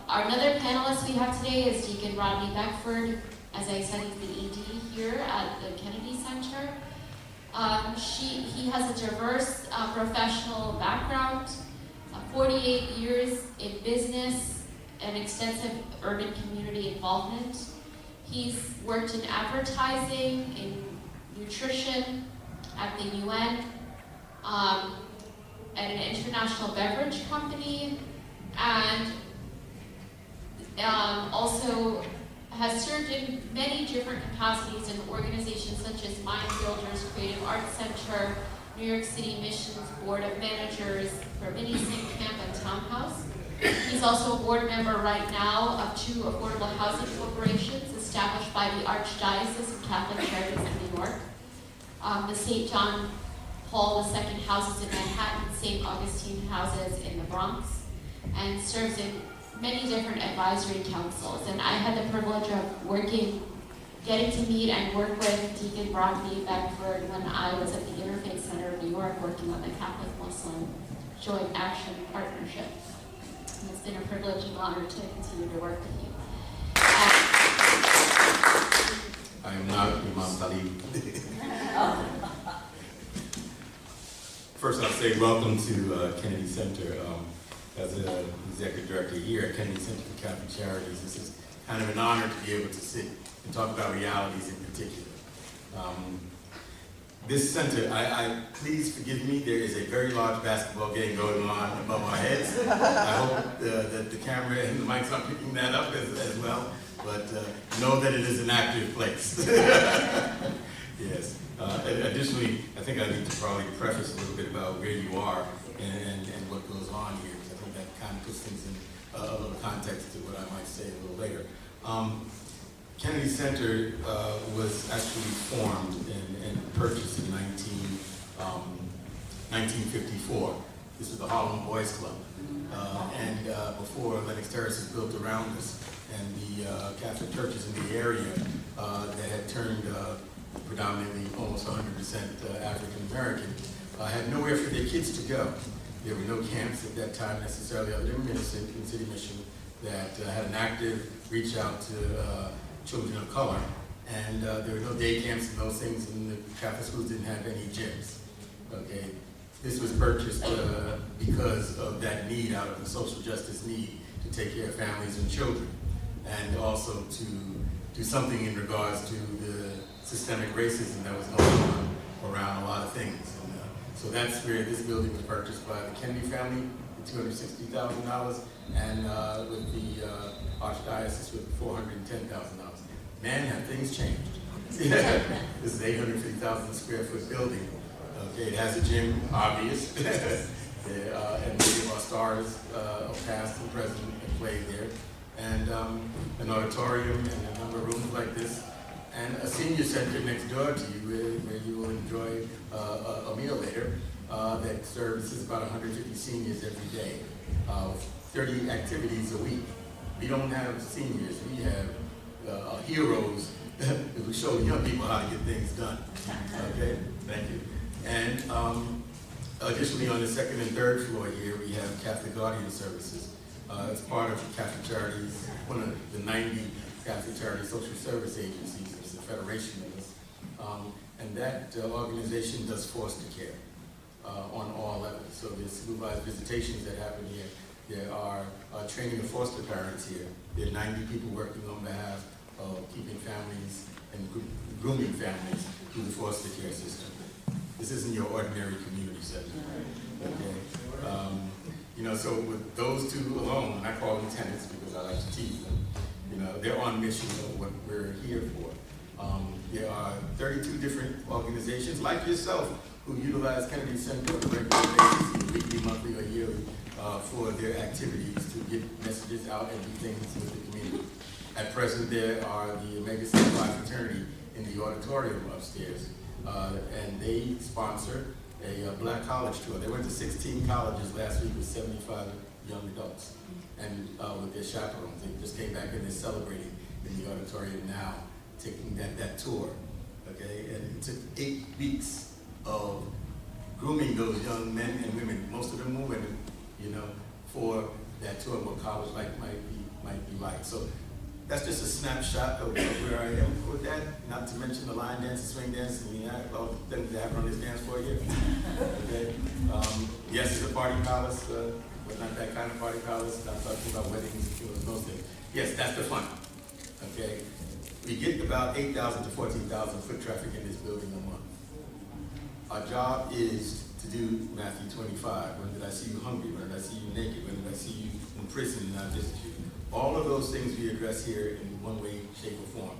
Another panelist we have today is Deacon Rodney Beckford. As I said, he's the ED here at the Kennedy Center. He has a diverse professional background, 48 years in business, and extensive urban community involvement. He's worked in advertising, in nutrition, at the UN, at an international beverage company, and also has served in many different capacities in organizations such as Mind Builders, Creative Arts Center, New York City Missions Board of Managers for Mini Sing Camp and Townhouse. He's also a board member right now of 2 affordable housing corporations established by the Archdiocese of Catholic Charities in New York. The St. John Paul II houses in Manhattan, St. Augustine houses in the Bronx, and serves in many different advisory councils. And I had the privilege of getting to meet and work with Deacon Rodney Beckford when I was at the Interfaith Center of New York working on the Catholic-Muslim Joint Action Partnership. And it's been a privilege and honor to continue to work with you. I am not Imam Talib. First, I'll say welcome to Kennedy Center. As an executive director here at Kennedy Center for Catholic Charities, this is kind of an honor to be able to sit and talk about realities in particular. This center, please forgive me, there is a very large basketball game going on above our heads. I hope that the camera and the mics are picking that up as well, but know that it is an active place. Yes. Additionally, I think I need to probably preface a little bit about where you are and what goes on here. Kind of puts things in a little context to what I might say a little later. Kennedy Center was actually formed and purchased in 1954. This was the Harlem Boys Club. And before Lenox Terrace was built around us, and the Catholic churches in the area that had turned predominantly almost 100% African American had nowhere for their kids to go. There were no camps at that time necessarily, other than Ministry and City Mission that had an active reach out to children of color. And there were no day camps and those things, and the Catholic schools didn't have any gyms. Okay, this was purchased because of that need, out of the social justice need to take care of families and children, and also to do something in regards to the systemic racism that was going on around a lot of things. So that's where this building was purchased by the Kennedy family for $260,000, and with the Archdiocese with $410,000. Man, have things changed. This is 850,000 square foot building. Okay, it has a gym, obvious, and many of our stars of past and present have played there, and an auditorium and a number of rooms like this, and a senior center next door to you where you will enjoy a meal later that services about 150 seniors every day, 30 activities a week. We don't have seniors, we have heroes who show young people how to get things done. Okay, thank you. And additionally, on the second and third floor here, we have Catholic Guardian Services. As part of Catholic Charities, one of the 90 Catholic Charity Social Service agencies. There's a federation of us. And that organization does foster care on all levels. So there's supervised visitations that happen here. There are training of foster parents here. There are 90 people working on behalf of keeping families and grooming families through the foster care system. This isn't your ordinary community center. Okay? You know, so with those two alone, and I call them tenants because I like to tease them, you know, they're on mission of what we're here for. There are 32 different organizations like yourself who utilize Kennedy Center on a regular basis, either weekly, monthly, or yearly, for their activities to get messages out and do things with the community. At present, there are the Omega Sigma Phi fraternity in the auditorium upstairs. and they sponsor a black college tour. They went to 16 colleges last week with 75 young adults, and with their chaperones. They just came back and they're celebrating in the auditorium now, taking that tour, okay? And it took 8 weeks of grooming those young men and women, most of them were women, you know, for that tour, what college life might be like. So that's just a snapshot of where I am with that, not to mention the line dance, the swing dance, and all the things that happen on this dance floor here. Okay? Yes, it's a party palace, but not that kind of party palace. I'm talking about weddings and funerals, those things. Yes, that's the fun. Okay? We get about 8,000 to 14,000 foot traffic in this building a month. Our job is to do Matthew 25. When did I see you hungry? When did I see you naked? When did I see you in prison and I visit you? All of those things we address here in one way, shape, or form.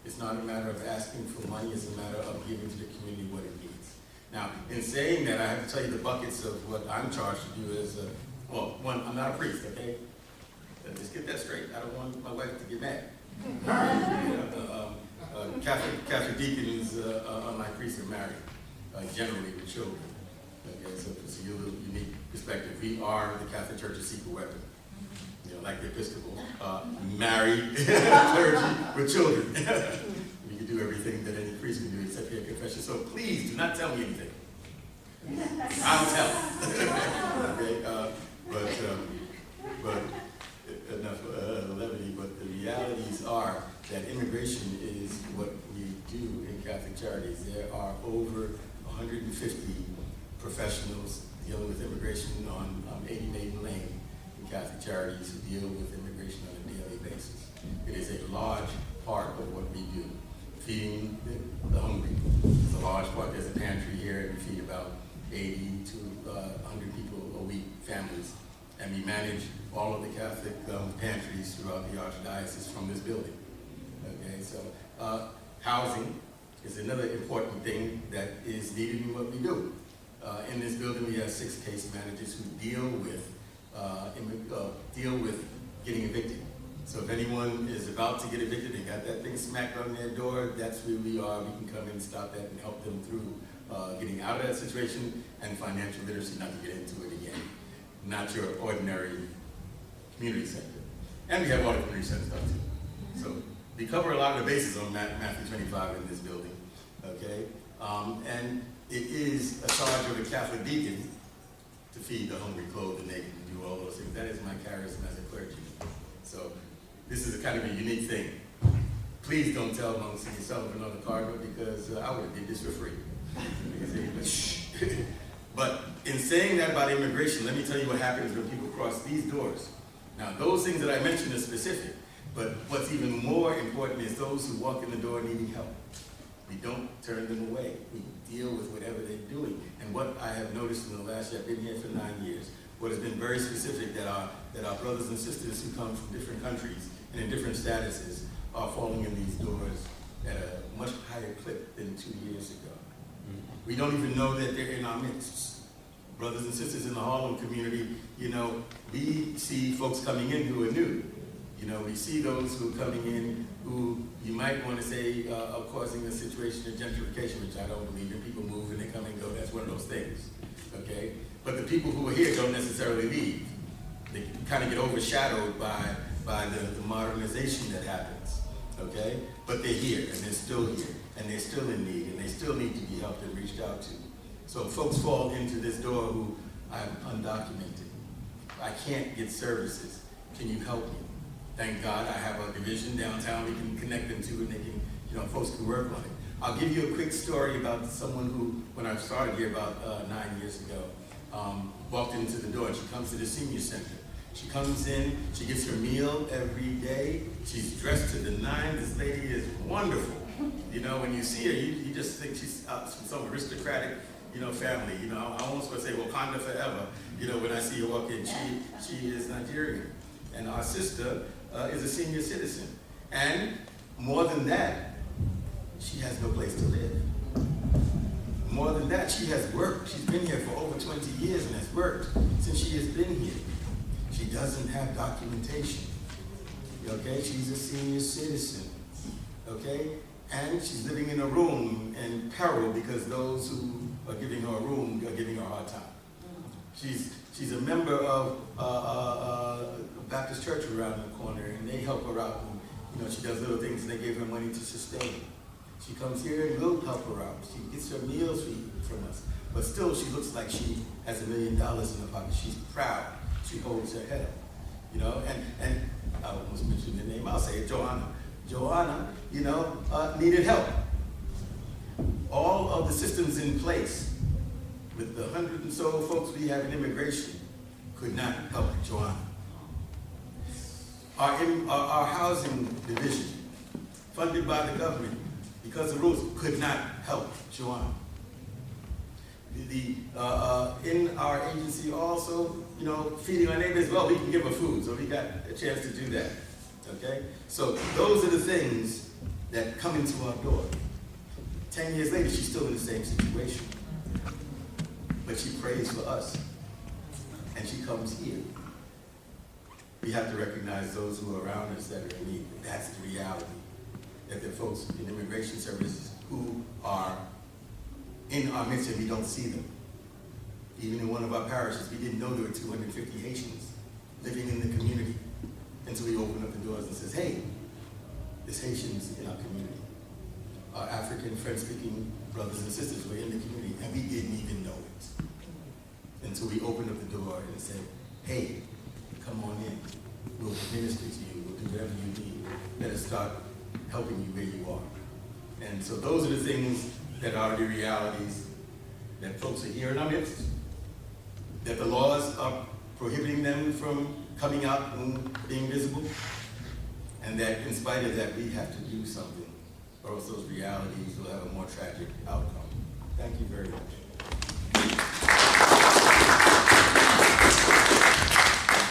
It's not a matter of asking for money, it's a matter of giving to the community what it needs. Now, in saying that, I have to tell you the buckets of what I'm charged to do as well, one, I'm not a priest, okay? Let's get that straight. I don't want my wife to get mad. Catholic deacons, unlike priests, are married, generally with children. Okay, so it's a little unique perspective. We are the Catholic Church's secret weapon. You know, like the Episcopal, married clergy with children. We can do everything that any priest can do except hear confession. So please do not tell me anything. I'll tell. Okay, but enough levity. But the realities are that immigration is what we do in Catholic Charities. There are over 150 professionals dealing with immigration on 80 Maiden Lane in Catholic Charities who deal with immigration on a daily basis. It is a large part of what we do. Feeding the hungry is a large part. There's a pantry here, and we feed about 80 to 100 people a week, families. And we manage all of the Catholic pantries throughout the Archdiocese from this building. Okay, so housing is another important thing that is needed in what we do. In this building, we have 6 case managers who deal with getting evicted. So if anyone is about to get evicted, they got that thing smacked on their door, that's where we are. We can come in and stop that and help them through getting out of that situation and financial literacy, not to get into it again. Not your ordinary community center. And we have all the community center stuff too. So we cover a lot of the bases on Matthew 25 in this building, okay? And it is a charge of a Catholic deacon to feed the hungry, clothe the naked, and do all those things. That is my charism as a clergy. So this is a kind of a unique thing. Please don't tell Monsignor Sullivan or the Cardinal, because I would have did this for free. But in saying that about immigration, let me tell you what happens when people cross these doors. Now, those things that I mentioned are specific, but what's even more important is those who walk in the door needing help. We don't turn them away. We deal with whatever they're doing. And what I have noticed in the last year, I've been here for 9 years, what has been very specific that our brothers and sisters who come from different countries and in different statuses are falling in these doors at a much higher clip than 2 years ago. We don't even know that they're in our midst. Brothers and sisters in the Harlem community, you know, we see folks coming in who are new. You know, we see those who are coming in who you might want to say are causing a situation of gentrification, which I don't believe in. People move and they come and go. That's one of those things, okay? But the people who are here don't necessarily leave. They kind of get overshadowed by the modernization that happens, okay? But they're here, and they're still here, and they're still in need, and they still need to be helped and reached out to. So folks fall into this door who I'm undocumented. I can't get services. Can you help me? Thank God I have a division downtown we can connect them to, and they can, you know, folks can work on it. I'll give you a quick story about someone who, when I started here about 9 years ago, walked into the door. She comes to the senior center. She comes in, she gets her meal every day. She's dressed to the nines. This lady is wonderful. You know, when you see her, you just think she's from some aristocratic, you know, family. You know, I almost want to say Wakanda forever. You know, when I see her walk in, she is Nigerian. And our sister is a senior citizen. And more than that, she has no place to live. More than that, she has worked. She's been here for over 20 years and has worked since she has been here. She doesn't have documentation. Okay, she's a senior citizen. Okay, And she's living in a room in peril because those who are giving her a room are giving her a hard time. She's a member of a Baptist church around the corner, and they help her out. And, you know, she does little things, and they gave her money to sustain. She comes here and we'll help her out. She gets her meals from us. But still, she looks like she has $1 million in her pocket. She's proud. She holds her head up. You know, and I almost mentioned the name. I'll say it, Joanna. Joanna, you know, needed help. All of the systems in place with the 100 and so folks we have in immigration could not help Joanna. Our housing division, funded by the government, because of rules, could not help Joanna. In our agency also, you know, feeding our neighbors, well, we can give her food, so we got a chance to do that, okay? So those are the things that come into our door. 10 years later, she's still in the same situation. But she prays for us, and she comes here. We have to recognize those who are around us that are in need. That's the reality. That there are folks in immigration services who are in our midst and we don't see them. Even in one of our parishes, we didn't know there were 250 Haitians living in the community. And so we opened up the doors and says, hey, there's Haitians in our community. Our African, French-speaking brothers and sisters were in the community, and we didn't even know it. And so we opened up the door and said, hey, come on in. We'll minister to you. We'll do whatever you need. Let us start helping you where you are. And so those are the things that are the realities that folks are here in our midst, that the laws are prohibiting them from coming out and being visible, and that in spite of that, we have to do something, or else those realities will have a more tragic outcome. Thank you very much.